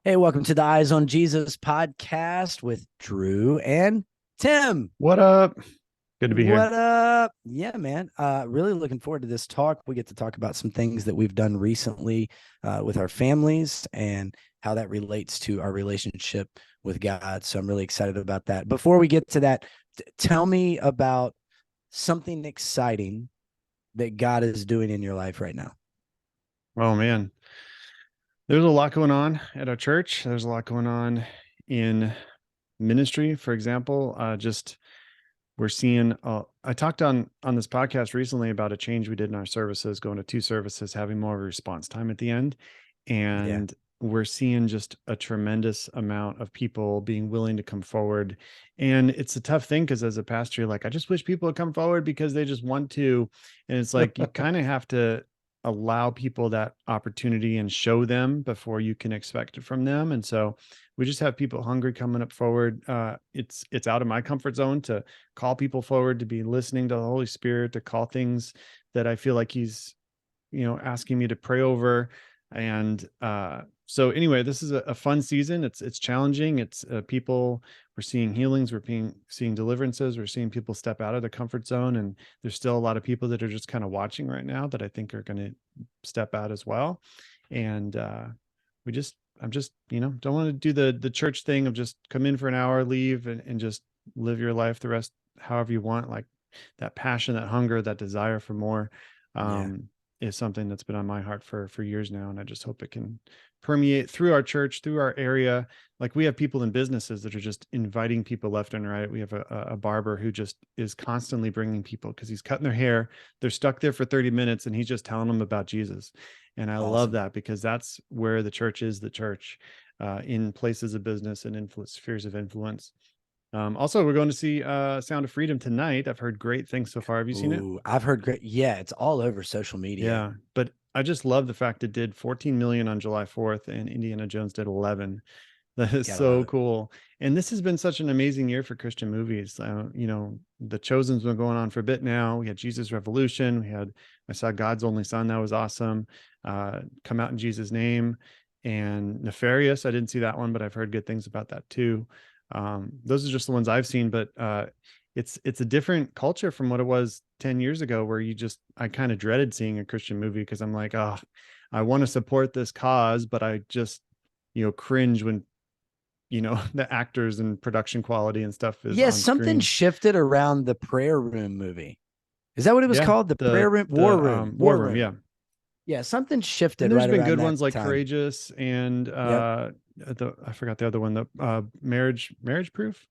Hey, welcome to the Eyes on Jesus podcast with Drew and Tim. What up? Good to be here. What up? Yeah, man. Really looking forward to this talk. We get to talk about some things that we've done recently with our families and how that relates to our relationship with God. So I'm really excited about that. Before we get to that, tell me about something exciting that God is doing in your life right now. Oh man, there's a lot going on at our church. There's a lot going on in ministry. For example, just we're seeing. I talked on this podcast recently about a change we did in our services, going to two services, having more of a response time at the end, Yeah. and we're seeing just a tremendous amount of people being willing to come forward. And it's a tough thing because as a pastor, you're like, I just wish people would come forward because they just want to. And it's like you kind of have to allow people that opportunity and show them before you can expect it from them. And so we just have people hungry coming up forward. It's out of my comfort zone to call people forward, to be listening to the Holy Spirit, to call things that I feel like he's, asking me to pray over. And so anyway, this is a fun season. It's challenging. It's people, we're seeing healings, seeing deliverances, we're seeing people step out of their comfort zone. And there's still a lot of people that are just kind of watching right now that I think are going to step out as well. And I'm just, don't want to do the church thing of just come in for an hour, leave and just live your life the rest however you want. Like that passion, that hunger, that desire for more. Yeah. Is something that's been on my heart for years now. And I just hope it can permeate through our church, through our area. Like we have people in businesses that are just inviting people left and right. We have a barber who just is constantly bringing people because he's cutting their hair. They're stuck there for 30 minutes and he's just telling them about Jesus. And I love Awesome. that because that's where the church is the church, in places of business and influence, spheres of influence. Also, we're going to see Sound of Freedom tonight. I've heard great things so far. Have you seen it? Ooh, I've heard great. Yeah, it's all over social media. Yeah, but I just love the fact it did 14 million on July 4th and Indiana Jones did 11. That is Gotta love so it. cool. And this has been such an amazing year for Christian movies. The Chosen's been going on for a bit now. We had Jesus Revolution. I saw God's Only Son. That was awesome. Come Out in Jesus' Name and Nefarious. I didn't see that one, but I've heard good things about that too. Those are just the ones I've seen, but it's a different culture from what it was 10 years ago, where I kind of dreaded seeing a Christian movie because I'm like, oh, I want to support this cause, but I just, cringe when, the actors and production quality and stuff is Yeah, on something screen. shifted around the prayer room movie. Is that what it was Yeah. called? The prayer The, room, war the, room, War war Room. room. Yeah. Yeah, something And shifted there's right been around good that ones like time. Courageous and, Yep. I forgot the other one, the marriage proof,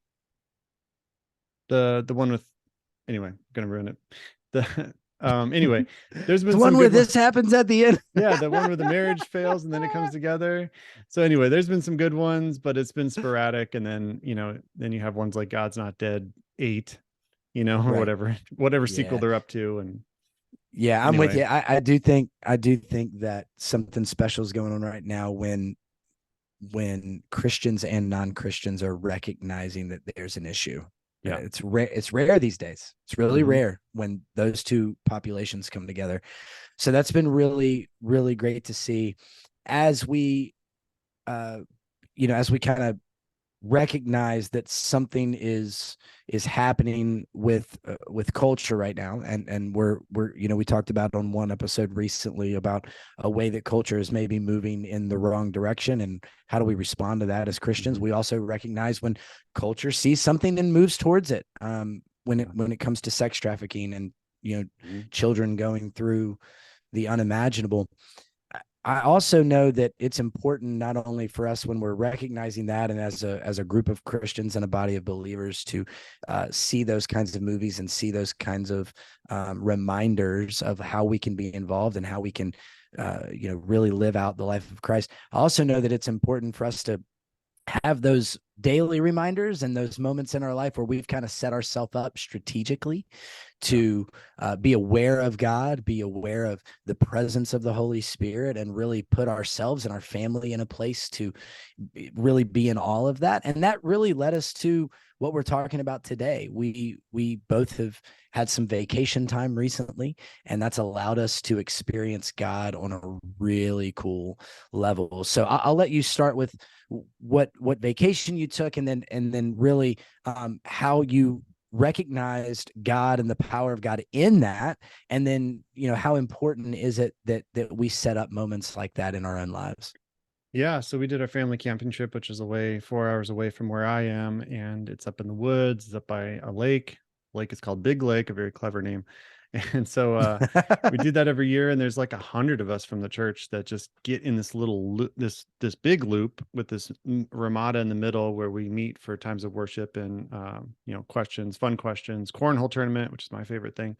the one with, anyway, I'm gonna ruin it. The anyway, there's The been some one where good this ones. happens at the end. Yeah, the one where the marriage fails and then it comes together. So anyway, there's been some good ones, but it's been sporadic. And then, then you have ones like God's Not Dead 8, or Right. whatever sequel Yeah. they're up to. And Yeah, I'm with anyway, you. I do think that something special is going on right now when Christians and non-Christians are recognizing that there's an issue. yeah. It's rare. It's rare these days. It's really Hmm. rare when those two populations come together. So that's been really, really great to see as uh, as we kind of recognize that something is happening with culture right now, and we're we talked about on one episode recently about a way that culture is maybe moving in the wrong direction, and how do we respond to that as Christians. Hmm. We also recognize when culture sees something and moves towards it, when Yeah. it comes to sex trafficking and Mhm. children going through the unimaginable. I also know that it's important not only for us when we're recognizing that, and as a group of Christians and a body of believers to see those kinds of movies and see those kinds of reminders of how we can be involved and how we can really live out the life of Christ. I also know that it's important for us to have those daily reminders and those moments in our life where we've kind of set ourselves up strategically to be aware of God, be aware of the presence of the Holy Spirit, and really put ourselves and our family in a place to really be in all of that. And that really led us to what we're talking about today. We both have had some vacation time recently, and that's allowed us to experience God on a really cool level. So I'll let you start with what vacation you took, and then really how you recognized God and the power of God in that, and then how important is it that we set up moments like that in our own lives. Yeah, so we did our family camping trip, which is away 4 hours away from where I am, and it's up in the woods. It's up by a lake. Lake is called Big Lake, a very clever name. And so we do that every year, and there's like 100 of us from the church that just get in this little loop, this big loop with this ramada in the middle, where we meet for times of worship and questions, fun questions, cornhole tournament, which is my favorite thing.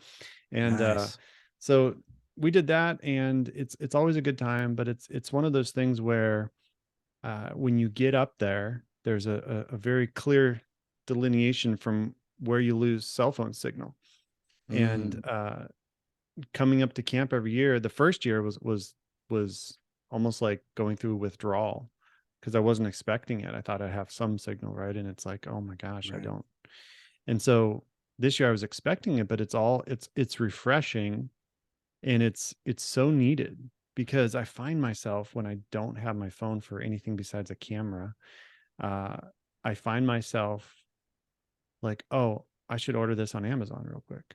And Nice. so we did that, and it's always a good time, but it's one of those things where when you get up there, there's a very clear delineation from where you lose cell phone signal. And coming up to camp every year, the first year was almost like going through withdrawal, because I wasn't expecting it. I thought I'd have some signal, right? And it's like, oh my gosh, I Right. don't. And so this year I was expecting it, but it's refreshing, and it's so needed, because I find myself, when I don't have my phone for anything besides a camera, I find myself like, oh, I should order this on Amazon real quick,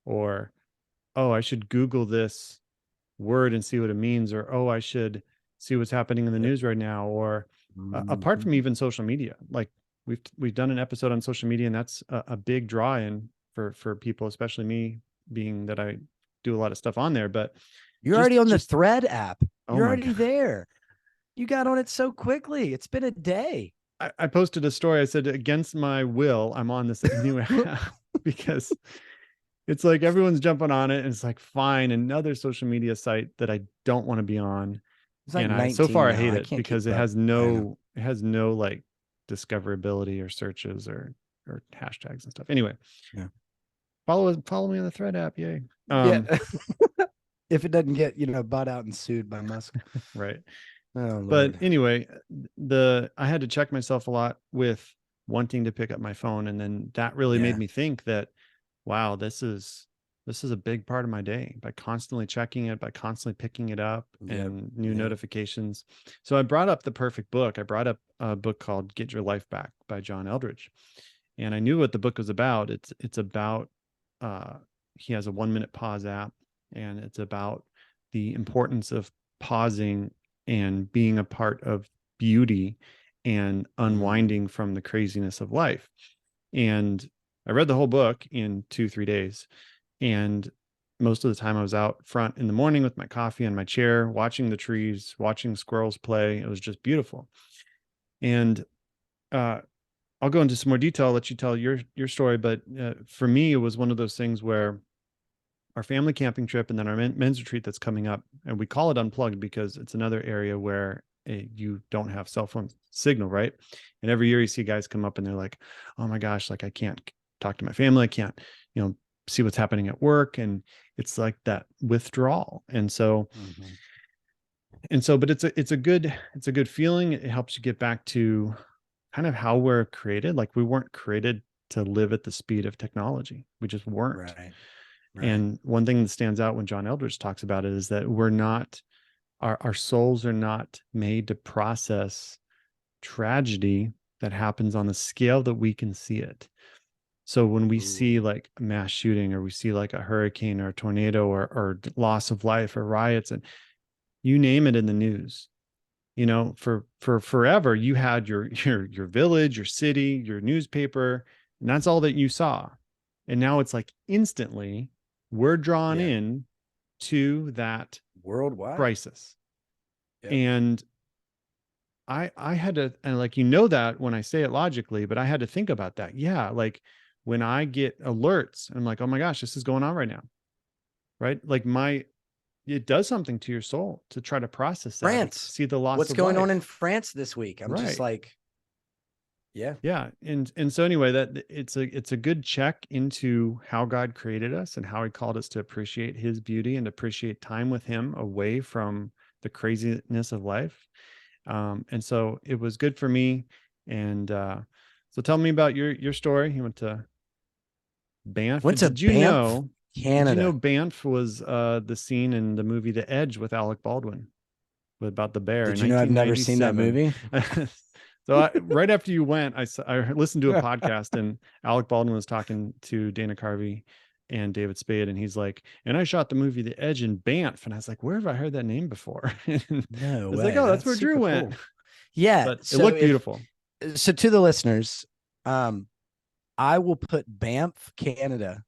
or oh, I should Google this word and see what it means, or oh, I should see what's happening in the Yep. news right now, or apart from even social media, like we've done an episode on social media, and that's a big draw in for people, especially me, being that I do a lot of stuff on there. But You're already on the just Thread app. oh You're my already god, there. You got on it so quickly. It's been a day. I posted a story. I said, against my will, I'm on this new app, because it's like everyone's jumping on it, and it's like, fine, another social media site that I don't want to be on. It's like And so 19 far I now. hate I it, can't keep because it up. has I know. no like discoverability or searches or hashtags and stuff. Anyway, Yeah. follow me on the Thread app. Yay. Yeah. If it doesn't get, bought out and sued by Musk. Right. Oh But Lord. anyway, I had to check myself a lot with wanting to pick up my phone. And then that really made Yeah. me think that, wow, this is a big part of my day, by constantly checking it, by constantly picking it up, Yep. and new Yep. notifications. So I brought up the perfect book. I brought up a book called Get Your Life Back by John Eldredge. And I knew what the book was about. It's about he has a 1-minute pause app, and it's about the importance of pausing and being a part of beauty and unwinding from the craziness of life. And I read the whole book in 2-3 days. And most of the time I was out front in the morning with my coffee on my chair, watching the trees, watching squirrels play. It was just beautiful. And I'll go into some more detail. I'll let you tell your story. But for me, it was one of those things where our family camping trip, and then our men's retreat that's coming up, and we call it Unplugged because it's another area where you don't have cell phone signal, right? And every year you see guys come up and they're like, oh my gosh, like I can't talk to my family. I can't, see what's happening at work. And it's like that withdrawal. And so, but it's a good feeling. It helps you get back to kind of how we're created. Like, we weren't created to live at the speed of technology. We just weren't. Right. And one thing that stands out when John Eldredge talks about it is that we're not, our souls are not made to process tragedy that happens on the scale that we can see it. So when we see like a mass shooting, or we see like a hurricane or a tornado, or loss of life, or riots, and you name it in the news, for forever, you had your village, your city, your newspaper, and that's all that you saw. And now it's like instantly we're drawn in to that Worldwide crisis. Yep. And I had to, and like, that when I say it logically, but I had to think about that. Yeah. Like, when I get alerts, I'm like, oh my gosh, this is going on right now. Right. Like, it does something to your soul to try to process that, France. see the loss What's of going life. on in France this week? I'm just like, Yeah. Yeah. And so anyway, that it's a good check into how God created us and how he called us to appreciate his beauty and appreciate time with him away from the craziness of life. And so it was good for me. And so tell me about your story. You went to Banff. Went to Did you Banff, know Canada. Banff was the scene in the movie The Edge with Alec Baldwin, about the bear in Did you know I've never seen that 1997? movie? So right after you went, I listened to a podcast, and Alec Baldwin was talking to Dana Carvey and David Spade, and he's like, and I shot the movie The Edge in Banff. And I was like, where have I heard that name before? And I No was like, way. oh, that's That's where Drew super went. cool. Yeah. But it So looked if beautiful. so to the listeners, I will put Banff, Canada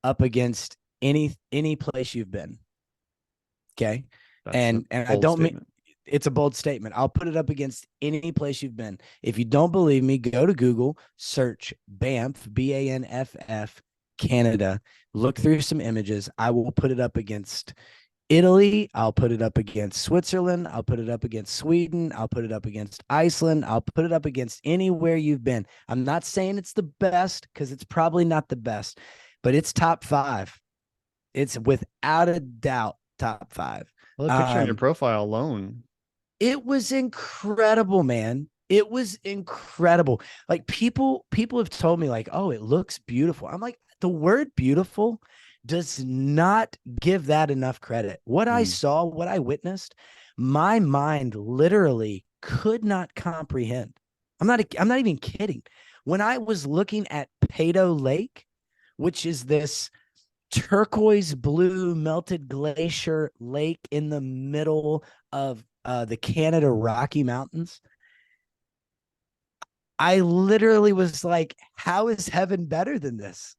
up against any place you've been. Okay. That's a And I bold don't mean statement. it's a bold statement. I'll put it up against any place you've been. If you don't believe me, go to Google, search Banff, Banff, Canada, look through some images. I will put it up against Italy. I'll put it up against Switzerland. I'll put it up against Sweden. I'll put it up against Iceland. I'll put it up against anywhere you've been. I'm not saying it's the best, because it's probably not the best, but it's top 5. It's without a doubt top 5. Well, the picture on your profile alone. It was incredible, man. It was incredible. Like people have told me like, "Oh, it looks beautiful." I'm like, the word beautiful does not give that enough credit. What I saw, what I witnessed, my mind literally could not comprehend. I'm not even kidding. When I was looking at Peyto Lake, which is this turquoise blue melted glacier lake in the middle of the Canada Rocky Mountains, I literally was like, how is heaven better than this?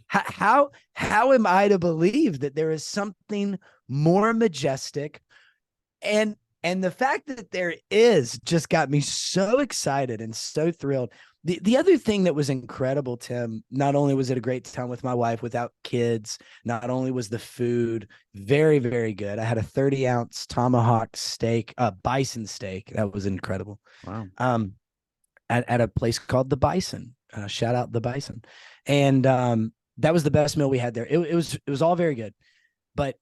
How am I to believe that there is something more majestic? And the fact that there is just got me so excited and so thrilled. The other thing that was incredible, Tim, not only was it a great time with my wife without kids, not only was the food very, very good. I had a 30-ounce tomahawk steak, bison steak. That was incredible. Wow. At a place called the Bison. Shout out the Bison. And that was the best meal we had there. It was all very good. But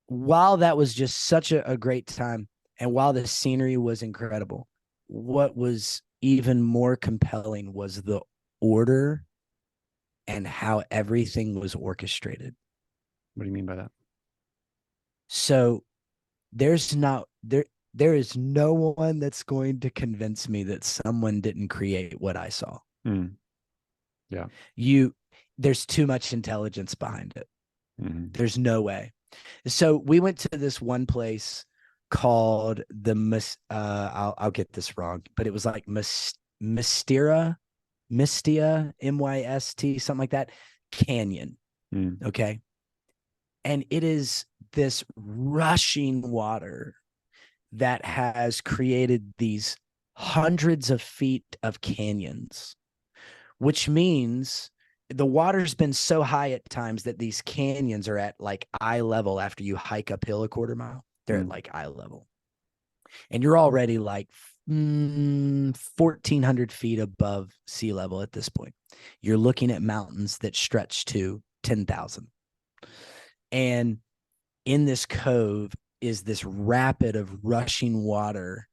while that was just such a great time, and while the scenery was incredible, what was even more compelling was the order and how everything was orchestrated. What do you mean by that? So there is no one that's going to convince me that someone didn't create what I saw. Yeah. There's too much intelligence behind it. There's no way. So we went to this one place called I'll get this wrong, but it was like Mistia, MYST, something like that, Canyon. Okay. And it is this rushing water that has created these hundreds of feet of canyons, which means the water's been so high at times that these canyons are at like eye level. After you hike uphill a quarter mile, they're at like eye level. And you're already like 1,400 feet above sea level at this point. You're looking at mountains that stretch to 10,000. And in this cove is this rapid of rushing water,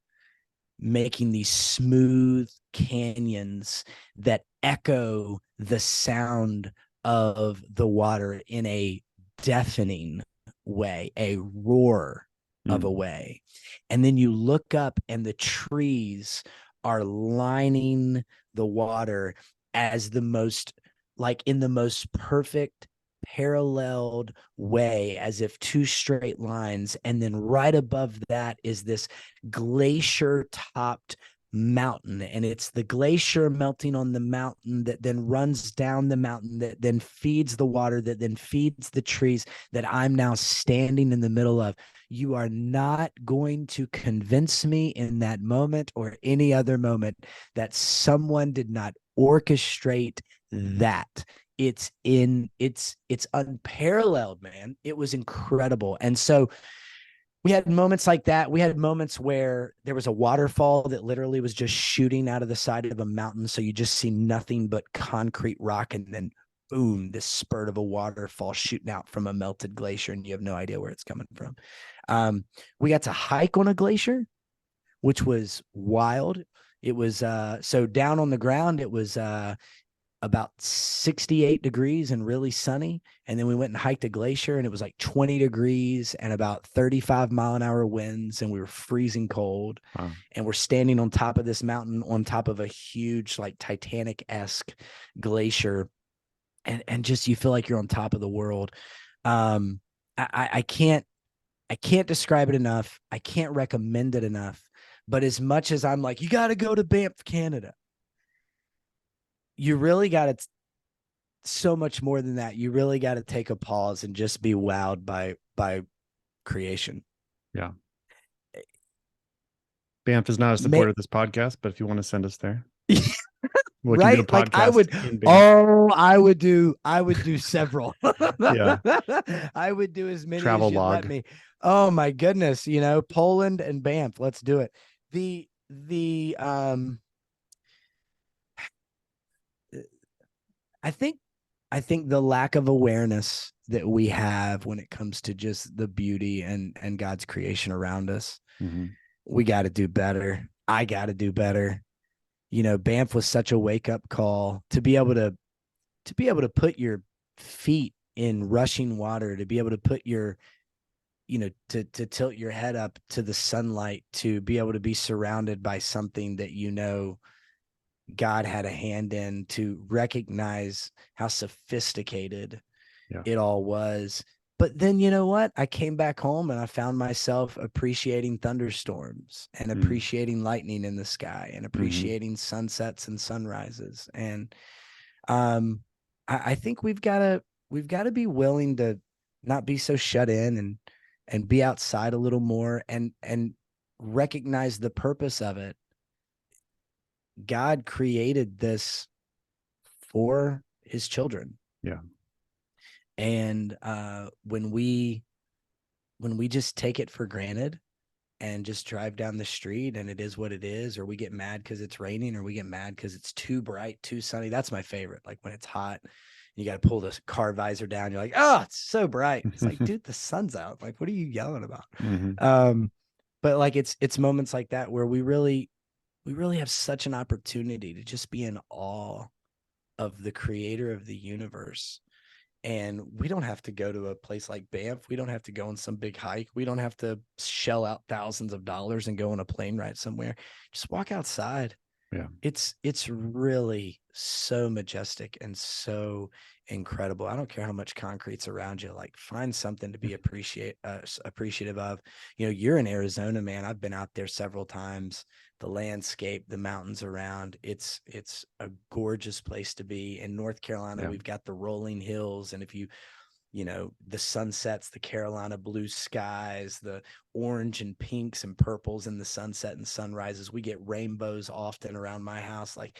making these smooth canyons that echo the sound of the water in a deafening way, a roar of a way. And then you look up and the trees are lining the water as the most, like in the most perfect paralleled way, as if two straight lines. And then right above that is this glacier topped mountain, and it's the glacier melting on the mountain that then runs down the mountain, that then feeds the water, that then feeds the trees that I'm now standing in the middle of. You are not going to convince me in that moment or any other moment that someone did not orchestrate that. It's unparalleled, man. It was incredible. And so we had moments like that. We had moments where there was a waterfall that literally was just shooting out of the side of a mountain. So you just see nothing but concrete rock, and then boom, this spurt of a waterfall shooting out from a melted glacier, and you have no idea where it's coming from. We got to hike on a glacier, which was wild. It was so down on the ground, it was about 68 degrees and really sunny. And then we went and hiked a glacier, and it was like 20 degrees and about 35-mile-an-hour winds, and we were freezing cold. Wow. And we're standing on top of this mountain, on top of a huge, like Titanic-esque glacier. And just, you feel like you're on top of the world. I can't describe it enough. I can't recommend it enough. But as much as I'm like, you got to go to Banff, Canada, you really got to, so much more than that. You really got to take a pause and just be wowed by creation. Yeah. Banff is not a supporter of this podcast, but if you want to send us there, we can do a podcast. Like I would do several. Yeah. I would do as many travel as you log. let me. Oh my goodness. Poland and Banff. Let's do it. I think the lack of awareness that we have when it comes to just the beauty and God's creation around us, we got to do better. I got to do better. Banff was such a wake up call to be able to put your feet in rushing water, to be able to put your, to tilt your head up to the sunlight, to be able to be surrounded by something that, God had a hand in, to recognize how sophisticated it all was. But then, you know what? I came back home and I found myself appreciating thunderstorms and appreciating lightning in the sky and appreciating sunsets and sunrises. And I think we've got to be willing to not be so shut in and be outside a little more and recognize the purpose of it. God created this for his children. Yeah. And when we just take it for granted and just drive down the street and it is what it is, or we get mad because it's raining, or we get mad because it's too bright, too sunny. That's my favorite. Like when it's hot, you got to pull the car visor down. You're like, oh, it's so bright. It's like, dude, the sun's out. Like, what are you yelling about? But like, it's moments like that where we really have such an opportunity to just be in awe of the creator of the universe. And we don't have to go to a place like Banff. We don't have to go on some big hike. We don't have to shell out thousands of dollars and go on a plane ride somewhere. Just walk outside. Yeah. It's really so majestic and so incredible. I don't care how much concrete's around you. Like, find something to be appreciative of. You're in Arizona, man. I've been out there several times. The landscape, the mountains around, it's a gorgeous place to be. In North Carolina, we've got the rolling hills. And if the sunsets, the Carolina blue skies, the orange and pinks and purples in the sunset and sunrises, we get rainbows often around my house. Like,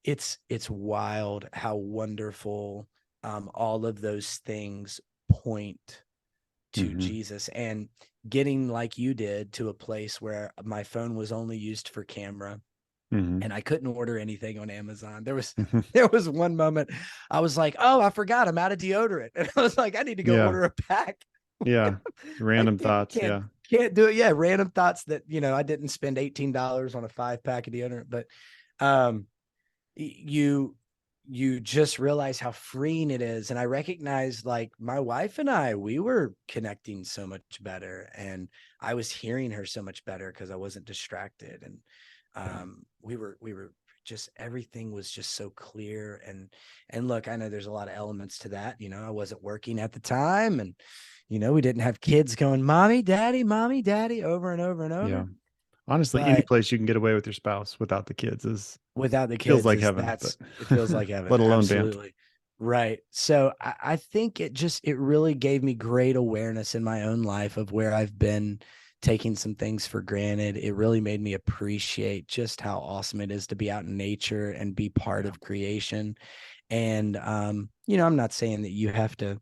it's wild how wonderful all of those things point to Jesus. And getting, like you did, to a place where my phone was only used for camera and I couldn't order anything on Amazon. There was one moment I was like, oh, I forgot I'm out of deodorant. And I was like, I need to go order a pack. Yeah. Random thoughts. Can't do it. Yeah. Random thoughts that, I didn't spend $18 on a 5-pack of deodorant, but you just realize how freeing it is. And I recognize, like, my wife and I, we were connecting so much better, and I was hearing her so much better because I wasn't distracted. And we were just, everything was just so clear. And look, I know there's a lot of elements to that. I wasn't working at the time, and, we didn't have kids going, mommy, daddy, over and over and over. Yeah. Honestly, any place you can get away with your spouse without the kids feels like heaven. It feels like heaven. Let alone absolutely Banff. Right. So I think it really gave me great awareness in my own life of where I've been taking some things for granted. It really made me appreciate just how awesome it is to be out in nature and be part of creation. And I'm not saying that you have to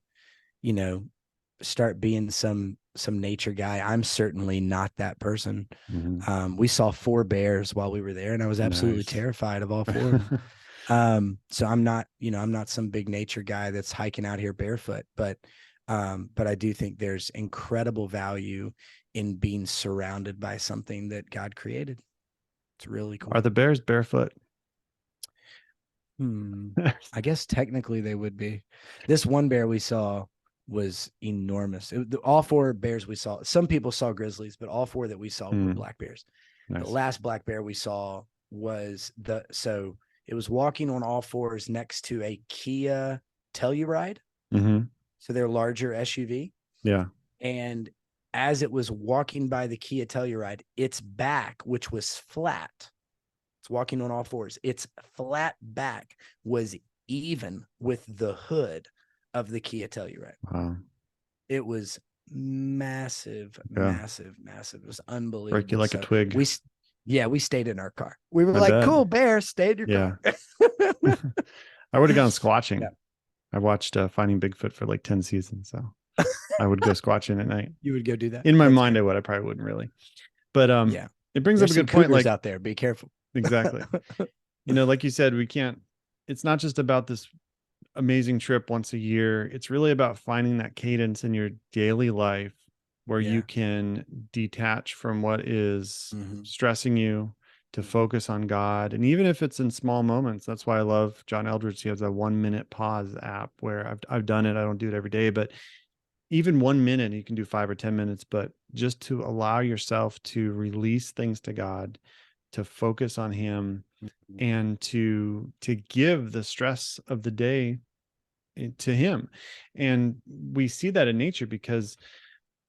start being some nature guy. I'm certainly not that person. Mhm. We saw 4 bears while we were there, and I was absolutely Nice. terrified of all 4 of them. So I'm not, I'm not some big nature guy that's hiking out here barefoot, but I do think there's incredible value in being surrounded by something that God created. It's really cool. Are the bears barefoot? I guess technically they would be. This one bear we saw was enormous. All 4 bears we saw, some people saw grizzlies, but all 4 that we saw were black bears. The Nice. last black bear we saw was so it was walking on all 4s next to a Kia Telluride. Mm-hmm. So they're larger SUV. Yeah. And as it was walking by the Kia Telluride, its back, which was flat, it's walking on all 4s, its flat back was even with the hood of the Kia Telluride. Wow. It was massive, Yeah. massive, massive. It was unbelievable. Break you like a twig. We stayed in our car. We were I like, bet. cool, bear, stay in your car. I would have gone squatching. Yeah. I watched Finding Bigfoot for like 10 seasons. So I would go squatching at night. You would go do that? In my mind, I would. I probably wouldn't really. But yeah, it brings There's up a good some point. Like out there, be careful. Exactly. Like you said, it's not just about this amazing trip once a year. It's really about finding that cadence in your daily life where you can detach from what is stressing you to focus on God. And even if it's in small moments, that's why I love John Eldredge. He has a 1-minute pause app where I've done it. I don't do it every day, but even 1 minute, you can do 5 or 10 minutes, but just to allow yourself to release things to God, to focus on him, and to give the stress of the day to him. And we see that in nature, because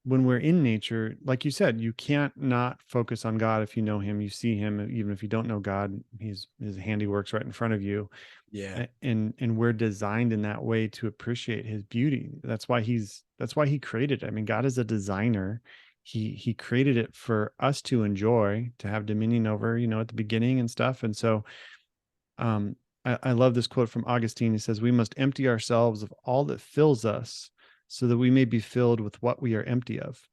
when we're in nature, like you said, you can't not focus on God. If you know him, you see him. Even if you don't know God, his handiwork's right in front of you. Yeah. And we're designed in that way to appreciate his beauty. That's why he created it. I mean, God is a designer. He created it for us to enjoy, to have dominion over, at the beginning and stuff. And so I love this quote from Augustine. He says, "We must empty ourselves of all that fills us, so that we may be filled with what we are empty of."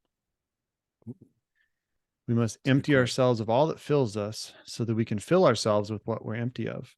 We must empty ourselves of all that fills us, so that we can fill ourselves with what we're empty of.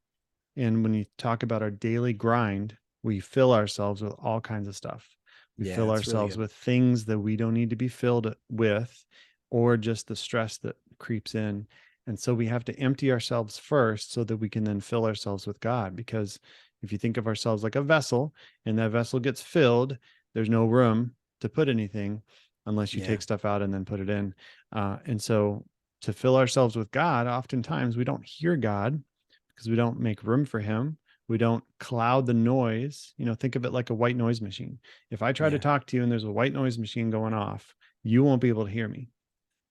And when you talk about our daily grind, we fill ourselves with all kinds of stuff. We fill ourselves with things that we don't need to be filled with, or just the stress that creeps in. And so we have to empty ourselves first, so that we can then fill ourselves with God. Because if you think of ourselves like a vessel, and that vessel gets filled, there's no room to put anything unless you take stuff out and then put it in. And so to fill ourselves with God, oftentimes we don't hear God because we don't make room for him. We don't cloud the noise. Think of it like a white noise machine. If I try to talk to you and there's a white noise machine going off, you won't be able to hear me.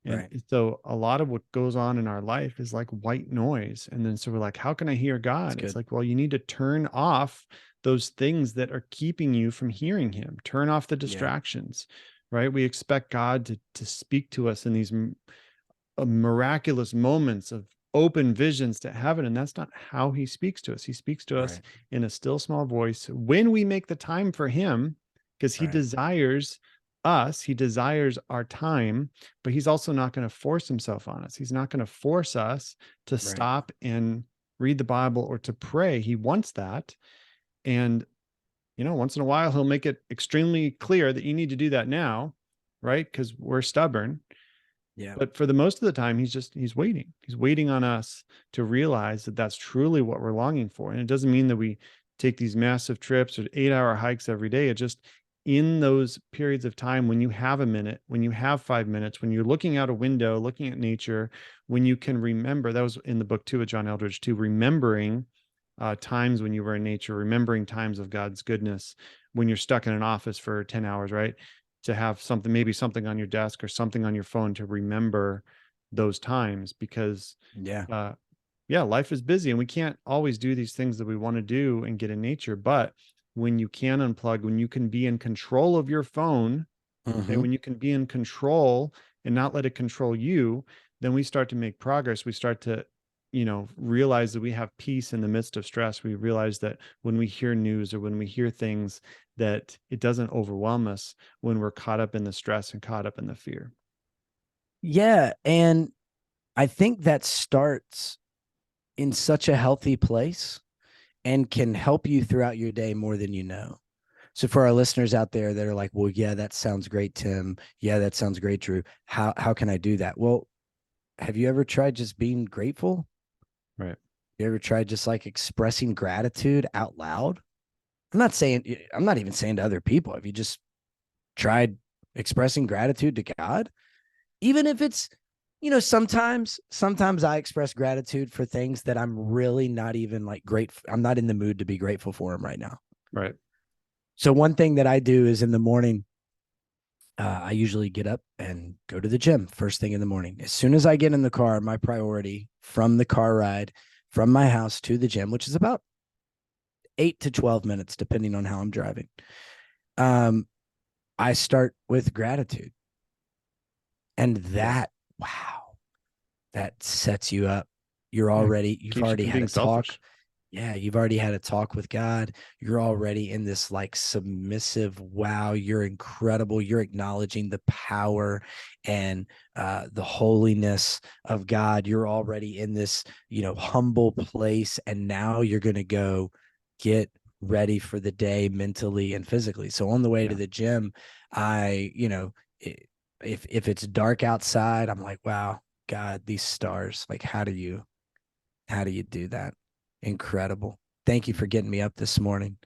And so a lot of what goes on in our life is like white noise. And then so we're like, how can I hear God? It's like, well, you need to turn off those things that are keeping you from hearing him. Turn off the distractions, right? We expect God to speak to us in these miraculous moments of open visions to heaven. And that's not how he speaks to us. He speaks to us in a still small voice when we make the time for him, because he desires us. He desires our time, but he's also not going to force himself on us. He's not going to force us to stop and read the Bible or to pray. He wants that. And, once in a while, he'll make it extremely clear that you need to do that now, right? Because we're stubborn. Yeah. But for the most of the time, he's waiting. He's waiting on us to realize that that's truly what we're longing for. And it doesn't mean that we take these massive trips or 8-hour hikes every day. It just, in those periods of time when you have a minute, when you have 5 minutes, when you're looking out a window, looking at nature, when you can remember, that was in the book too, with John Eldredge too, remembering times when you were in nature, remembering times of God's goodness, when you're stuck in an office for 10 hours, right? To have something, maybe something on your desk or something on your phone to remember those times, because life is busy and we can't always do these things that we want to do and get in nature. But when you can unplug, when you can be in control of your phone, and when you can be in control and not let it control you, then we start to make progress. We start to realize that we have peace in the midst of stress. We realize that when we hear news or when we hear things, that it doesn't overwhelm us when we're caught up in the stress and caught up in the fear. Yeah. And I think that starts in such a healthy place and can help you throughout your day more than you know. So for our listeners out there that are like, well, yeah, that sounds great, Tim. Yeah, that sounds great, Drew. How can I do that? Well, have you ever tried just being grateful? Right. You ever tried just like expressing gratitude out loud? I'm not even saying to other people. Have you just tried expressing gratitude to God? Even if it's, sometimes I express gratitude for things that I'm really not even like grateful. I'm not in the mood to be grateful for them right now. Right. So one thing that I do is in the morning, I usually get up and go to the gym first thing in the morning. As soon as I get in the car, my priority from the car ride from my house to the gym, which is about 8 to 12 minutes, depending on how I'm driving. I start with gratitude. And that, wow, that sets you up. You've Keeps you already from had being a talk. selfish. Yeah, you've already had a talk with God. You're already in this like submissive, wow, you're incredible. You're acknowledging the power and the holiness of God. You're already in this, humble place. And now you're going to go get ready for the day mentally and physically. So on the way to the gym, I, if it's dark outside, I'm like, wow, God, these stars, like, how do you do that? Incredible. Thank you for getting me up this morning.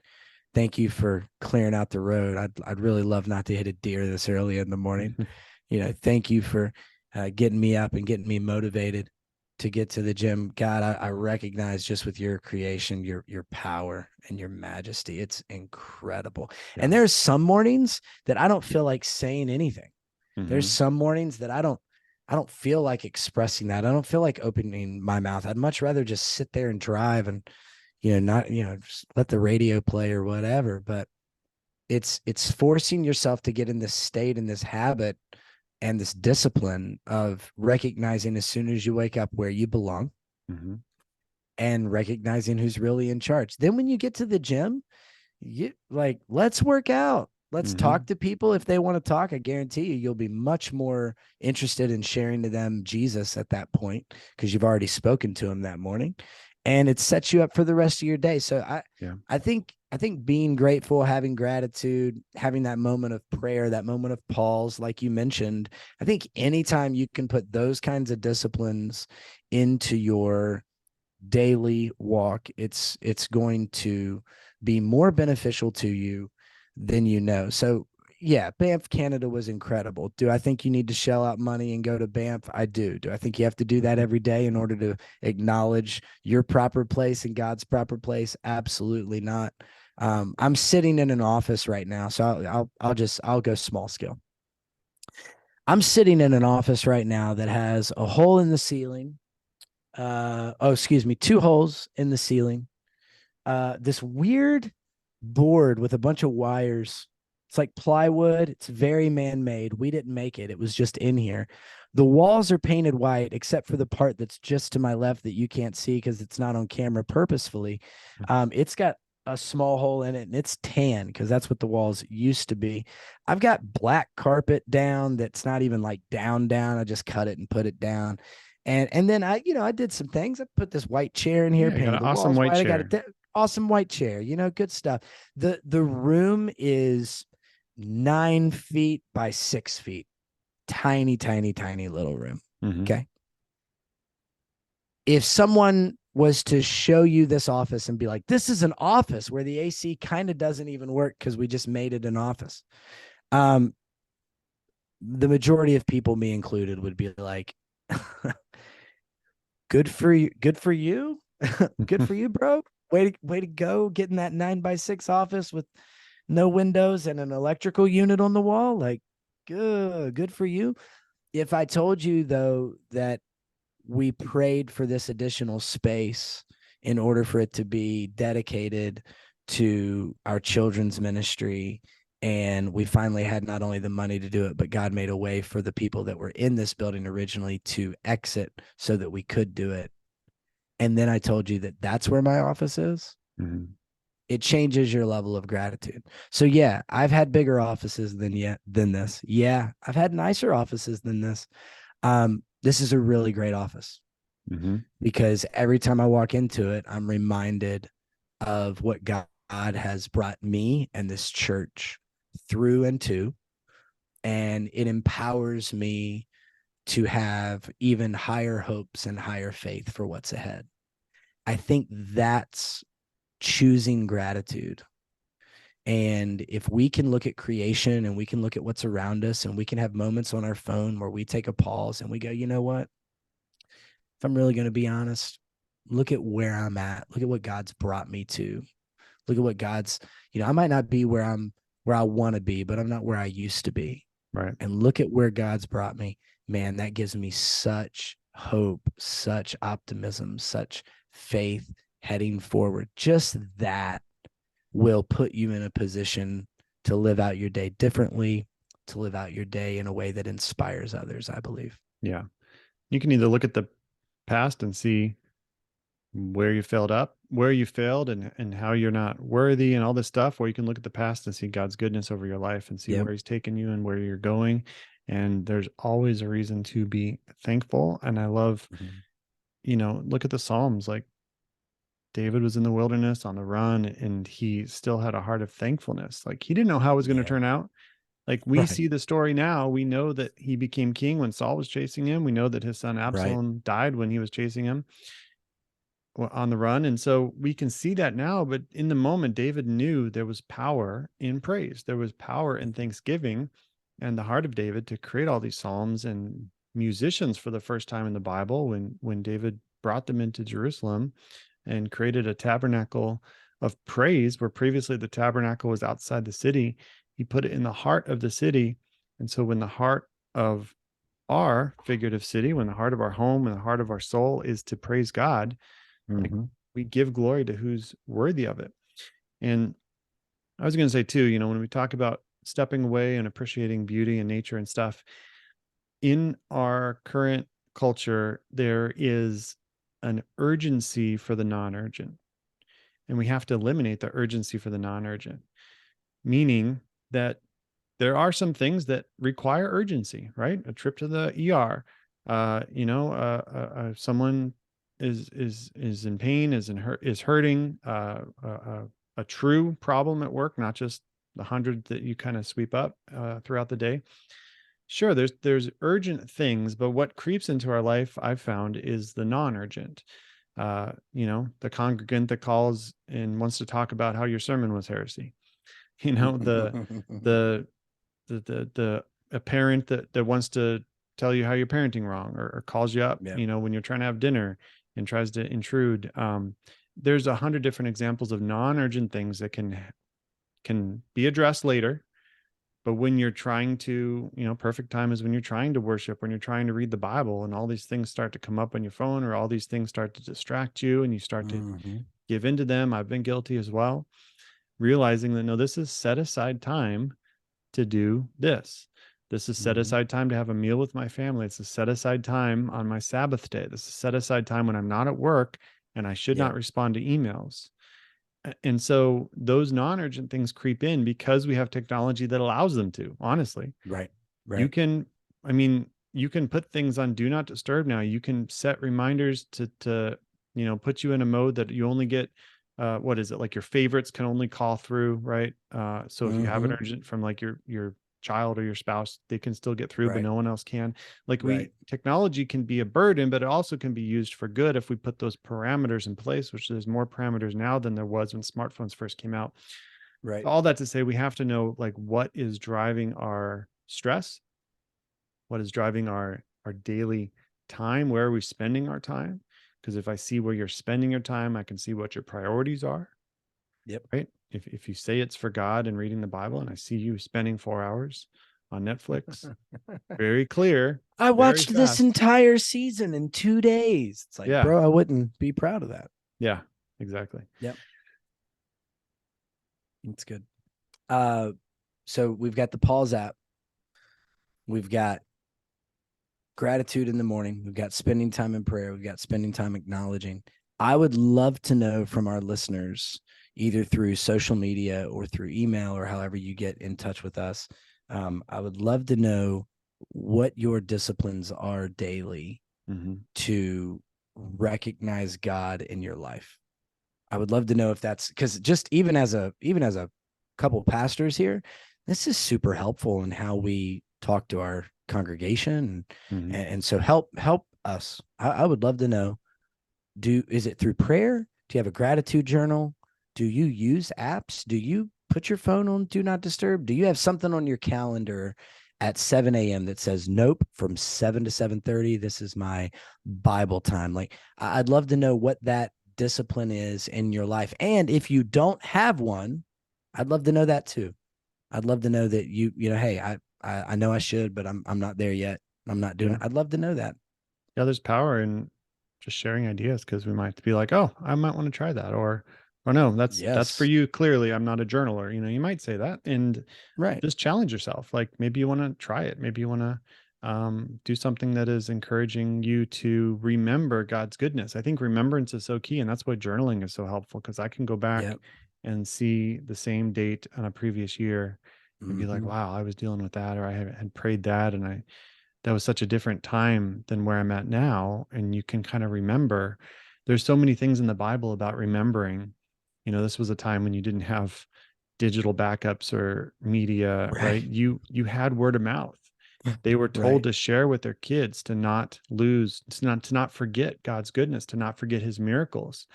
Thank you for clearing out the road. I'd really love not to hit a deer this early in the morning. Thank you for getting me up and getting me motivated to get to the gym. God, I recognize just with your creation, your power and your majesty. It's incredible. Yeah. And there's some mornings that I don't feel like saying anything. There's Mm-hmm. some mornings that I don't feel like expressing that. I don't feel like opening my mouth. I'd much rather just sit there and drive and, not, just let the radio play or whatever. But it's forcing yourself to get in this state, in this habit and this discipline of recognizing as soon as you wake up where you belong Mm-hmm. and recognizing who's really in charge. Then when you get to the gym, let's work out. Let's Mm-hmm. talk to people if they want to talk. I guarantee you'll be much more interested in sharing to them Jesus at that point because you've already spoken to him that morning, and it sets you up for the rest of your day. So I think being grateful, having gratitude, having that moment of prayer, that moment of pause, like you mentioned, I think anytime you can put those kinds of disciplines into your daily walk, it's going to be more beneficial to you than you know. So yeah, Banff, Canada was incredible. Do I think you need to shell out money and go to Banff? I do. Do I think you have to do that every day in order to acknowledge your proper place and God's proper place? Absolutely not. I'm sitting in an office right now, so I'll go small scale. I'm sitting in an office right now that has a hole in the ceiling. Excuse me, two holes in the ceiling. This weird board with a bunch of wires. It's like plywood. It's very man-made. We didn't make it. It was just in here. The walls are painted white, except for the part that's just to my left that you can't see because it's not on camera purposefully. It's got a small hole in it, and it's tan because that's what the walls used to be. I've got black carpet down that's not even like down. I just cut it and put it down. And then I did some things. I put this white chair in here, Yeah, you got painted an the awesome walls white white. I got chair. a awesome white chair, good stuff. The room is 9 feet by 6 feet. Tiny, tiny, tiny little room. Mm-hmm. Okay. If someone was to show you this office and be like, this is an office where the AC kind of doesn't even work because we just made it an office. The majority of people, me included, would be like, good for you. Good for you. Good for you, bro. Way to go getting that 9 by 6 office with no windows and an electrical unit on the wall. Like, good for you. If I told you though that we prayed for this additional space in order for it to be dedicated to our children's ministry, and we finally had not only the money to do it, but God made a way for the people that were in this building originally to exit so that we could do it. and then I told you that that's where my office is, Mhm. it changes your level of gratitude. So yeah, I've had bigger offices than this. Yeah, I've had nicer offices than this. This is a really great office Mhm. because every time I walk into it, I'm reminded of what God has brought me and this church through and to, and it empowers me to have even higher hopes and higher faith for what's ahead. I think that's choosing gratitude. And if we can look at creation and we can look at what's around us and we can have moments on our phone where we take a pause and we go, you know what? If I'm really going to be honest, look at where I'm at. Look at what God's brought me to. Look at what God's, I might not be where I want to be, but I'm not where I used to be. Right. And look at where God's brought me. Man, that gives me such hope, such optimism, such faith heading forward. Just that will put you in a position to live out your day differently, to live out your day in a way that inspires others, I believe. Yeah. You can either look at the past and see where you failed and how you're not worthy and all this stuff, or you can look at the past and see God's goodness over your life and see Yep. where he's taken you and where you're going. And there's always a reason to be thankful. And I love, look at the Psalms. Like David was in the wilderness on the run and he still had a heart of thankfulness. Like he didn't know how it was going to Yeah. turn out. Like we Right. see the story now. We know that he became king when Saul was chasing him. We know that his son Right. Absalom died when he was chasing him on the run. And so we can see that now, but in the moment, David knew there was power in praise. There was power in thanksgiving and the heart of David to create all these Psalms and musicians for the first time in the Bible when David brought them into Jerusalem and created a tabernacle of praise where previously the tabernacle was outside the city. He put it in the heart of the city. And so when the heart of our figurative city, when the heart of our home and the heart of our soul is to praise God, like Mm-hmm. we give glory to who's worthy of it. And I was going to say too, when we talk about stepping away and appreciating beauty and nature and stuff in our current culture, there is an urgency for the non-urgent, and we have to eliminate the urgency for the non-urgent, meaning that there are some things that require urgency, right? A trip to the ER, someone is in pain, is hurting, a true problem at work, not just the 100 that you kind of sweep up throughout the day. Sure, there's urgent things, but what creeps into our life, I've found, is the non-urgent. The congregant that calls and wants to talk about how your sermon was heresy. You know, the the a parent that wants to tell you how you're parenting wrong, or calls you up, Yeah. when you're trying to have dinner and tries to intrude. There's 100 different examples of non-urgent things that can be addressed later. But when you're trying to, perfect time is when you're trying to worship, when you're trying to read the Bible, and all these things start to come up on your phone, or all these things start to distract you, and you start to Mm-hmm. give into them. I've been guilty as well, realizing that no, this is set aside time to do this. This is set Mm-hmm. aside time to have a meal with my family. It's a set aside time on my Sabbath day. This is set aside time when I'm not at work and I should Yep. not respond to emails. And so those non-urgent things creep in because we have technology that allows them to. Honestly, Right. you Right. can, I mean, you can put things on do not disturb now. You can set reminders to put you in a mode that you only get what is it, like your favorites can only call through, right? So if you have an Mm-hmm. urgent from like your child or your spouse, they can still get through, but Right. no one else can. Like Right. technology can be a burden, but it also can be used for good if we put those parameters in place, which there's more parameters now than there was when smartphones first came out. Right. All that to say, we have to know like what is driving our stress, what is driving our daily time, where are we spending our time? Because if I see where you're spending your time, I can see what your priorities are, Yep. right? If you say it's for God and reading the Bible, and I see you spending 4 hours on Netflix, very clear, I very watched this fast. entire season in 2 days. It's like, Yeah, bro, I wouldn't be proud of that. yeah, exactly. Yep. It's good. Uh, so we've got the Pause app. We've got gratitude in the morning. We've got spending time in prayer. We've got spending time acknowledging. I would love to know from our listeners, either through social media or through email or however you get in touch with us. I would love to know what your disciplines are daily Mm-hmm. to recognize God in your life. I would love to know if that's because just even as a couple pastors here, this is super helpful in how we talk to our congregation, Mm-hmm. and so help us. I would love to know, is it through prayer? Do you have a gratitude journal? Do you use apps? Do you put your phone on do not disturb? Do you have something on your calendar at 7 a.m. that says, nope, from 7 to 7:30, this is my Bible time? Like, I'd love to know what that discipline is in your life. And if you don't have one, I'd love to know that too. I'd love to know that hey, I know I should, but I'm not there yet. I'm not doing Yeah. it. I'd love to know that. Yeah, there's power in just sharing ideas, because we might be like, oh, I might want to try that, or no, that's for Yes. you. Clearly, I'm not a journaler. You might say that, and Right. just challenge yourself. Like maybe you want to try it. Maybe you want to do something that is encouraging you to remember God's goodness. I think remembrance is so key, and that's why journaling is so helpful, because I can go back Yep. and see the same date on a previous year and be like, Mm-hmm. wow, I was dealing with that, or I had prayed that, and I that was such a different time than where I'm at now. And you can kind of remember. There's so many things in the Bible about remembering. This was a time when you didn't have digital backups or media, right? Right. You had word of mouth. They were told Right. to share with their kids, to not lose, to not forget God's goodness, to not forget his miracles.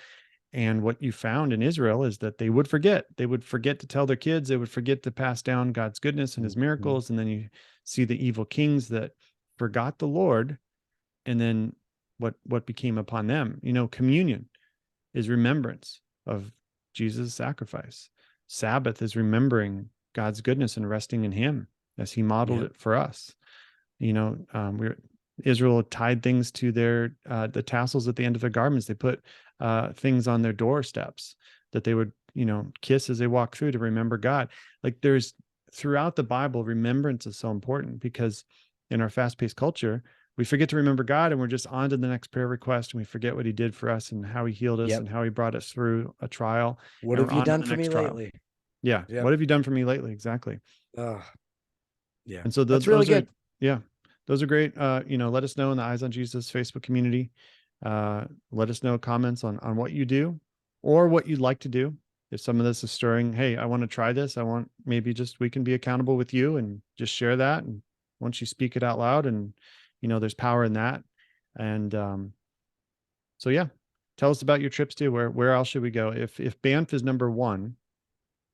And what you found in Israel is that they would forget. They would forget to tell their kids. They would forget to pass down God's goodness and his Mm-hmm. miracles. And then you see the evil kings that forgot the Lord. And then what became upon them? Communion is remembrance of Jesus' sacrifice. Sabbath is remembering God's goodness and resting in him as he modeled Yep. it for us. Israel tied things to their the tassels at the end of their garments. They put things on their doorsteps that they would kiss as they walk through to remember God. Like there's throughout the Bible, remembrance is so important, because in our fast-paced culture, we forget to remember God, and we're just on to the next prayer request, and we forget what he did for us and how he healed us Yep. and how he brought us through a trial, What and we're have you on to done the for me next trial. lately? Yeah, Yep. what have you done for me lately? Exactly. Oh, yeah. And so That's really those are, good. yeah, those are great. Let us know in the Eyes on Jesus Facebook community. Let us know comments on what you do or what you'd like to do. If some of this is stirring, hey, I want to try this. I want, maybe just we can be accountable with you and just share that. And once you speak it out loud, and there's power in that. And so yeah, tell us about your trips too. Where else should we go? If Banff is number one,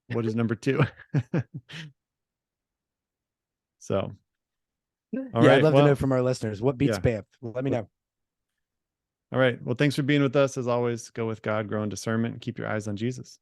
what is number two? So all Yeah, I'd right. love to know Well, from our listeners what beats yeah. Banff. Let me know. All right. Well, thanks for being with us. As always, go with God, grow in discernment, and keep your eyes on Jesus.